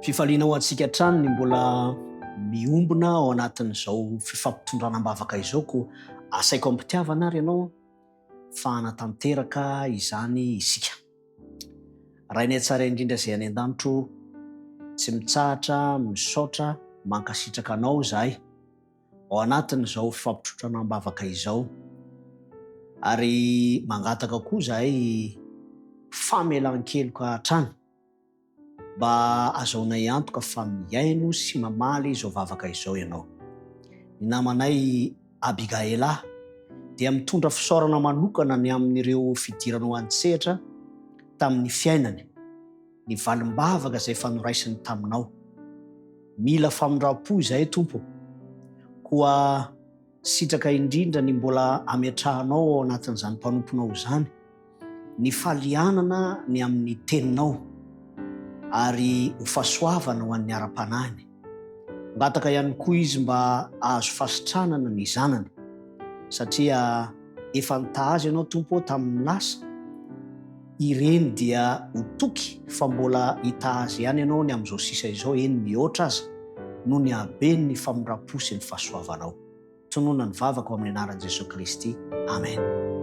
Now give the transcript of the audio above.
Fifaliana ho antsika trano ny mbola miombona ao anatin'izao fifampitondranam-bavaka izao ko asaiko ampitiavana ary ianao fa hanatanteraka izany isika. Rainay tsara indrindra izay any an-danitro, tsy mitsahatra, misaotra, mankasitraka anao izahay ao anatin'izao fifampitondranam-bavaka izao, ary mangataka koa izahay famelan-keloka hatrany mba azahoanay antoka fa miaino sy mamaly izao vavaka izao ianao. Ny namanay Abigaela dia mitondra fisaorana manokana ny amin'ireo fidirana ho an-tsehatra tamin'ny fiainany, ny valim-bavaka izay fanoraisiny taminao. Mila famindram-po izahay Tompo, koa sitraka indrindra ny mbola ametrahanao ao anatin'izany mpanomponao izany, ny falianana ny amin'ny teninao ary ho fahasoavana ho an'ny ara-panahiny. Ngataka ihany koa izy mba ahazo fasitranana ny zanany, satria efa nitahazy ianao Tompo tamin'ny lasa. Ireny dia ho toky fa mbola hitahazy ihany ianao ny amin'izao sisa izao, eny mihoatra aza no ny habeny ny famindram-po sy ny fahasoavanao. Tonoana ny vavaka ao amin'ny anaran'i Jesosy Kristy. Amen.